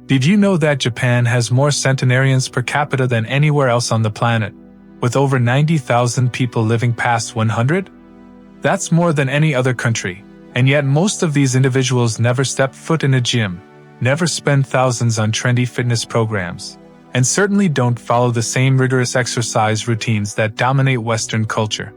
Did you know that Japan has more centenarians per capita than anywhere else on the planet, with over 90,000 people living past 100? That's more than any other country, and yet most of these individuals never step foot in a gym, never spend thousands on trendy fitness programs, and certainly don't follow the same rigorous exercise routines that dominate Western culture.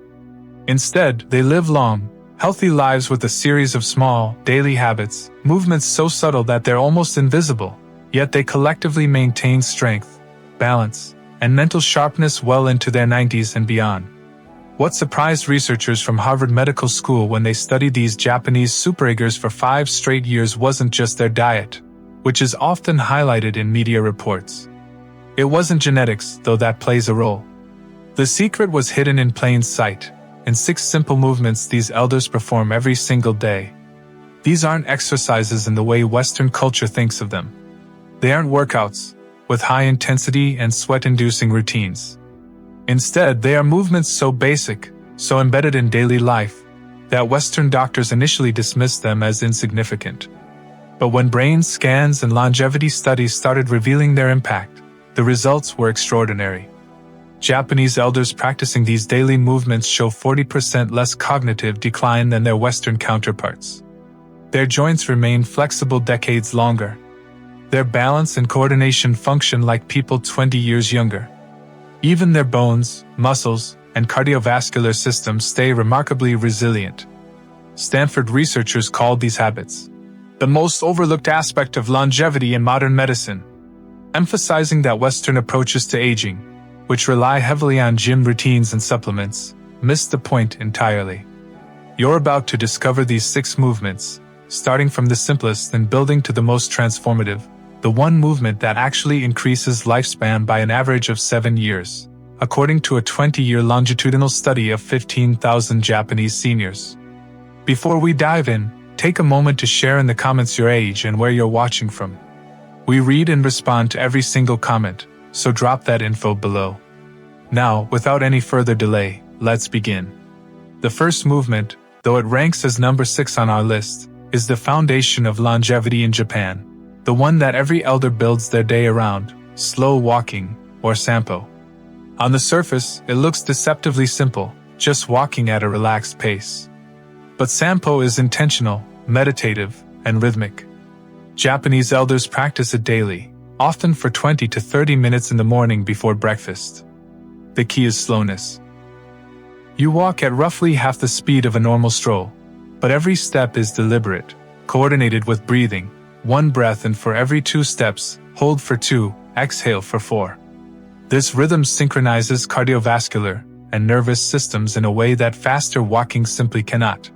Instead, they live long, healthy lives with a series of small, daily habits, movements so subtle that they're almost invisible, yet they collectively maintain strength, balance, and mental sharpness well into their 90s and beyond. What surprised researchers from Harvard Medical School when they studied these Japanese supereaters for 5 straight years wasn't just their diet, which is often highlighted in media reports. It wasn't genetics, though that plays a role. The secret was hidden in plain sight, in 6 simple movements these elders perform every single day. These aren't exercises in the way Western culture thinks of them. They aren't workouts, with high intensity and sweat-inducing routines. Instead, they are movements so basic, so embedded in daily life, that Western doctors initially dismissed them as insignificant. But when brain scans and longevity studies started revealing their impact, the results were extraordinary. Japanese elders practicing these daily movements show 40% less cognitive decline than their Western counterparts. Their joints remain flexible decades longer. Their balance and coordination function like people 20 years younger. Even their bones, muscles, and cardiovascular systems stay remarkably resilient. Stanford researchers called these habits the most overlooked aspect of longevity in modern medicine, emphasizing that Western approaches to aging, which rely heavily on gym routines and supplements, miss the point entirely. You're about to discover these 6 movements, starting from the simplest and building to the most transformative, the one movement that actually increases lifespan by an average of 7 years, according to a 20-year longitudinal study of 15,000 Japanese seniors. Before we dive in, take a moment to share in the comments your age and where you're watching from. We read and respond to every single comment, so drop that info below. Now, without any further delay, let's begin. The first movement, though it ranks as number 6 on our list, is the foundation of longevity in Japan, the one that every elder builds their day around, slow walking, or Sanpo. On the surface, it looks deceptively simple, just walking at a relaxed pace. But Sanpo is intentional, meditative, and rhythmic. Japanese elders practice it daily, often for 20 to 30 minutes in the morning before breakfast. The key is slowness. You walk at roughly half the speed of a normal stroll, but every step is deliberate, coordinated with breathing. 1 breath in for every 2 steps, hold for 2, exhale for 4. This rhythm synchronizes cardiovascular and nervous systems in a way that faster walking simply cannot.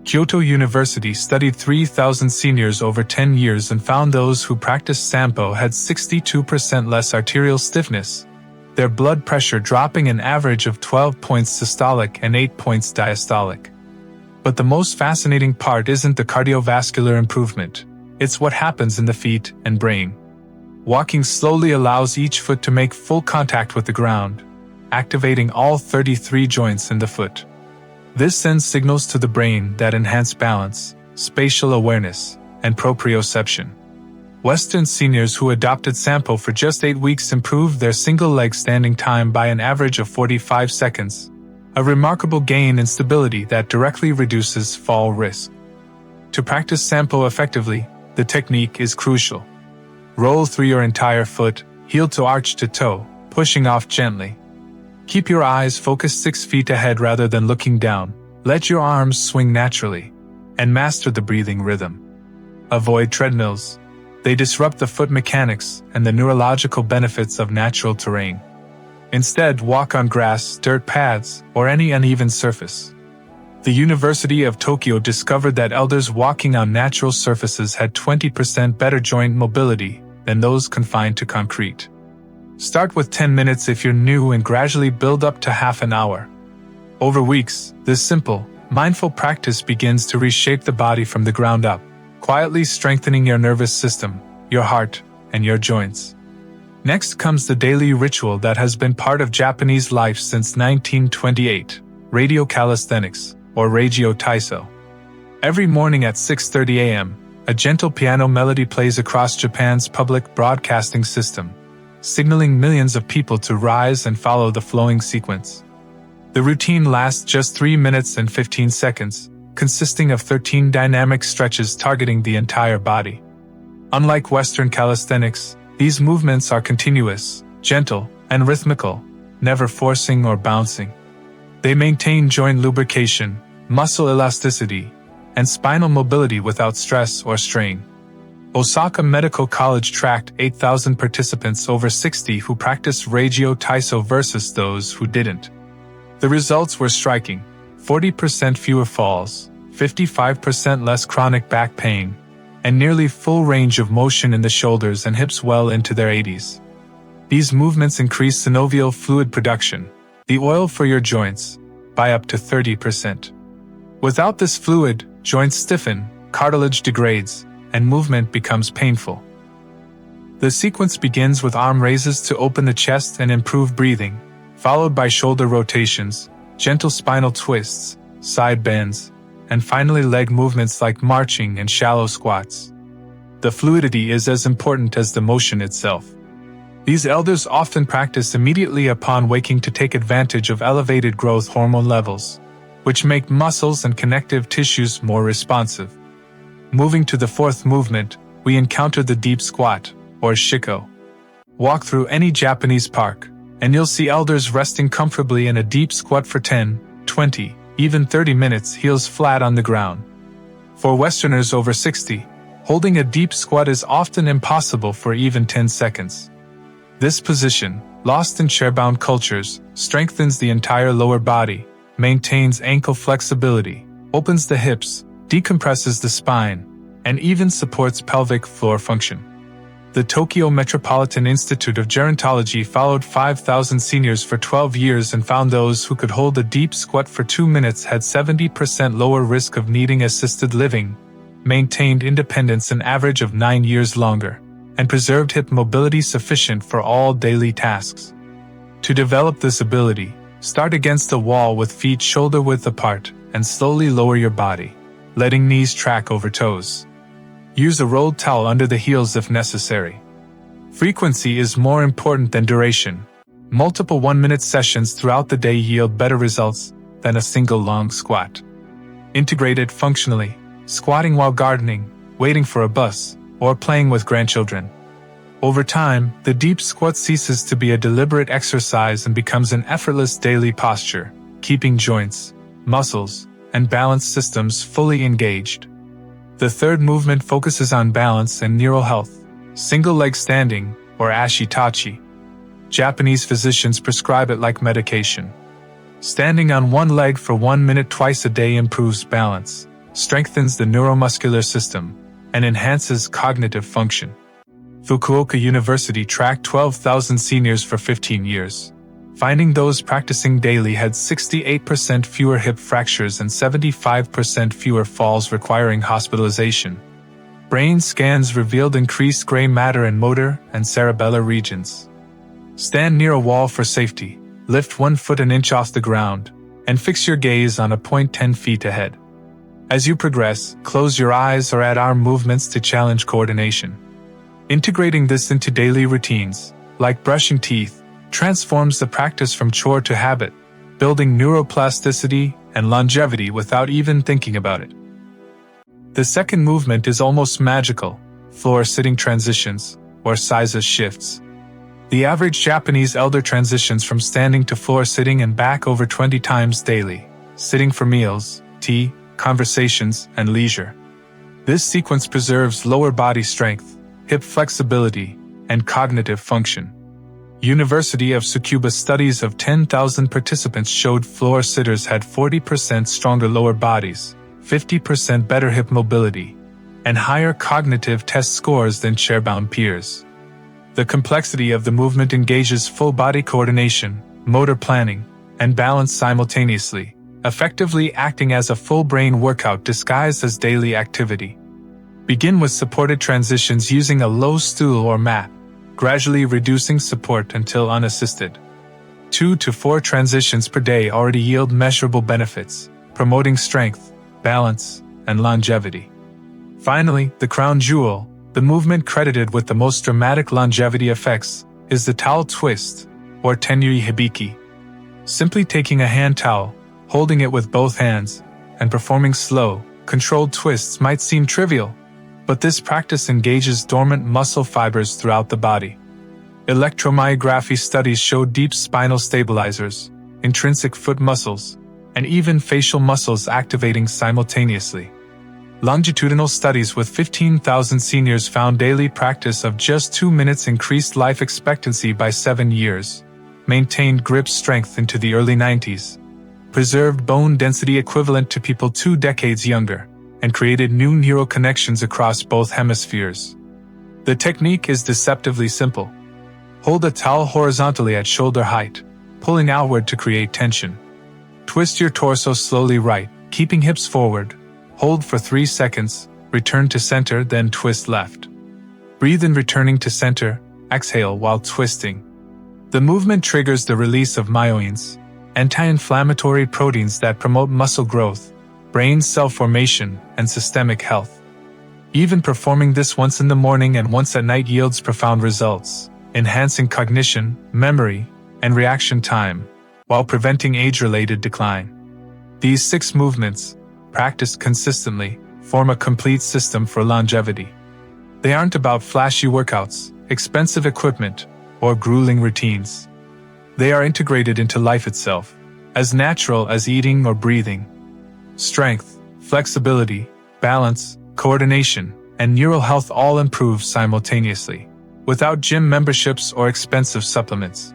Kyoto University studied 3,000 seniors over 10 years and found those who practiced Sanpo had 62% less arterial stiffness, their blood pressure dropping an average of 12 points systolic and 8 points diastolic. But the most fascinating part isn't the cardiovascular improvement. It's what happens in the feet and brain. Walking slowly allows each foot to make full contact with the ground, activating all 33 joints in the foot. This sends signals to the brain that enhance balance, spatial awareness, and proprioception. Western seniors who adopted Sanpo for just 8 weeks improved their single-leg standing time by an average of 45 seconds, a remarkable gain in stability that directly reduces fall risk. To practice Sanpo effectively, the technique is crucial. Roll through your entire foot, heel to arch to toe, pushing off gently. Keep your eyes focused 6 feet ahead rather than looking down. Let your arms swing naturally, and master the breathing rhythm. Avoid treadmills. They disrupt the foot mechanics and the neurological benefits of natural terrain. Instead, walk on grass, dirt paths, or any uneven surface. The University of Tokyo discovered that elders walking on natural surfaces had 20% better joint mobility than those confined to concrete. Start with 10 minutes if you're new and gradually build up to half an hour. Over weeks, this simple, mindful practice begins to reshape the body from the ground up, quietly strengthening your nervous system, your heart, and your joints. Next comes the daily ritual that has been part of Japanese life since 1928, radio calisthenics, or Reigyo Taiso. Every morning at 6:30 a.m., a gentle piano melody plays across Japan's public broadcasting system, signaling millions of people to rise and follow the flowing sequence. The routine lasts just 3 minutes and 15 seconds, consisting of 13 dynamic stretches targeting the entire body. Unlike Western calisthenics, these movements are continuous, gentle, and rhythmical, never forcing or bouncing. They maintain joint lubrication, muscle elasticity, and spinal mobility without stress or strain. Osaka Medical College tracked 8,000 participants over 60 who practiced Reggio Taiso versus those who didn't. The results were striking: 40% fewer falls, 55% less chronic back pain, and nearly full range of motion in the shoulders and hips well into their 80s. These movements increase synovial fluid production, the oil for your joints, by up to 30%. Without this fluid, joints stiffen, cartilage degrades, and movement becomes painful. The sequence begins with arm raises to open the chest and improve breathing, followed by shoulder rotations, gentle spinal twists, side bends, and finally leg movements like marching and shallow squats. The fluidity is as important as the motion itself. These elders often practice immediately upon waking to take advantage of elevated growth hormone levels, which make muscles and connective tissues more responsive. Moving to the fourth movement, we encounter the deep squat, or shiko. Walk through any Japanese park, and you'll see elders resting comfortably in a deep squat for 10, 20, even 30 minutes, heels flat on the ground. For Westerners over 60, holding a deep squat is often impossible for even 10 seconds. This position, lost in chair-bound cultures, strengthens the entire lower body, maintains ankle flexibility, opens the hips, decompresses the spine, and even supports pelvic floor function. The Tokyo Metropolitan Institute of Gerontology followed 5,000 seniors for 12 years and found those who could hold a deep squat for 2 minutes had 70% lower risk of needing assisted living, maintained independence an average of 9 years longer, and preserved hip mobility sufficient for all daily tasks. To develop this ability, start against a wall with feet shoulder-width apart and slowly lower your body, letting knees track over toes. Use a rolled towel under the heels if necessary. Frequency is more important than duration. Multiple 1-minute sessions throughout the day yield better results than a single long squat. Integrate it functionally, squatting while gardening, waiting for a bus, or playing with grandchildren. Over time, the deep squat ceases to be a deliberate exercise and becomes an effortless daily posture, keeping joints, muscles, and balance systems fully engaged. The third movement focuses on balance and neural health, single leg standing, or ashitachi. Japanese physicians prescribe it like medication. Standing on one leg for 1 minute twice a day improves balance, strengthens the neuromuscular system, and enhances cognitive function. Fukuoka University tracked 12,000 seniors for 15 years. Finding those practicing daily had 68% fewer hip fractures and 75% fewer falls requiring hospitalization. Brain scans revealed increased gray matter in motor and cerebellar regions. Stand near a wall for safety, lift 1 foot an inch off the ground, and fix your gaze on a point 10 feet ahead. As you progress, close your eyes or add arm movements to challenge coordination. Integrating this into daily routines, like brushing teeth, transforms the practice from chore to habit, building neuroplasticity and longevity without even thinking about it. The second movement is almost magical: floor-sitting transitions, or Seiza shifts. The average Japanese elder transitions from standing to floor-sitting and back over 20 times daily, sitting for meals, tea, conversations, and leisure. This sequence preserves lower body strength, hip flexibility, and cognitive function. University of Tsukuba studies of 10,000 participants showed floor sitters had 40% stronger lower bodies, 50% better hip mobility, and higher cognitive test scores than chair-bound peers. The complexity of the movement engages full body coordination, motor planning, and balance simultaneously, effectively acting as a full brain workout disguised as daily activity. Begin with supported transitions using a low stool or mat, gradually reducing support until unassisted. 2 to 4 transitions per day already yield measurable benefits, promoting strength, balance, and longevity. Finally, the crown jewel, the movement credited with the most dramatic longevity effects, is the towel twist, or tenryuri hibiki. Simply taking a hand towel, holding it with both hands, and performing slow, controlled twists might seem trivial, but this practice engages dormant muscle fibers throughout the body. Electromyography studies show deep spinal stabilizers, intrinsic foot muscles, and even facial muscles activating simultaneously. Longitudinal studies with 15,000 seniors found daily practice of just 2 minutes increased life expectancy by 7 years, maintained grip strength into the early 90s, preserved bone density equivalent to people 2 decades younger, and created new neural connections across both hemispheres. The technique is deceptively simple. Hold a towel horizontally at shoulder height, pulling outward to create tension. Twist your torso slowly right, keeping hips forward. Hold for 3 seconds, return to center, then twist left. Breathe in, returning to center, exhale while twisting. The movement triggers the release of myelins, anti-inflammatory proteins that promote muscle growth, brain cell formation, and systemic health. Even performing this once in the morning and once at night yields profound results, enhancing cognition, memory, and reaction time, while preventing age-related decline. These 6 movements, practiced consistently, form a complete system for longevity. They aren't about flashy workouts, expensive equipment, or grueling routines. They are integrated into life itself, as natural as eating or breathing. Strength, flexibility, balance, coordination, and neural health all improve simultaneously, without gym memberships or expensive supplements.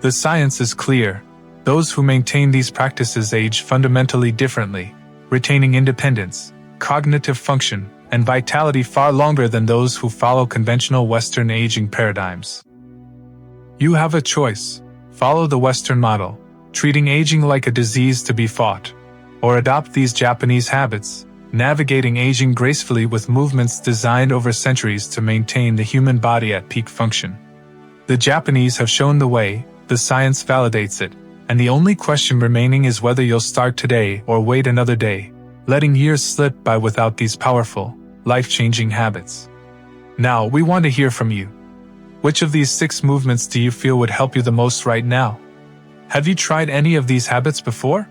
The science is clear. Those who maintain these practices age fundamentally differently, retaining independence, cognitive function, and vitality far longer than those who follow conventional Western aging paradigms. You have a choice. Follow the Western model, treating aging like a disease to be fought, or adopt these Japanese habits, navigating aging gracefully with movements designed over centuries to maintain the human body at peak function. The Japanese have shown the way, the science validates it, and the only question remaining is whether you'll start today or wait another day, letting years slip by without these powerful, life-changing habits. Now, we want to hear from you. Which of these 6 movements do you feel would help you the most right now? Have you tried any of these habits before?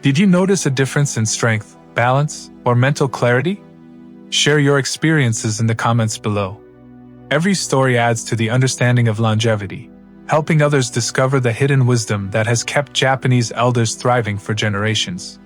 Did you notice a difference in strength, balance, or mental clarity? Share your experiences in the comments below. Every story adds to the understanding of longevity, helping others discover the hidden wisdom that has kept Japanese elders thriving for generations.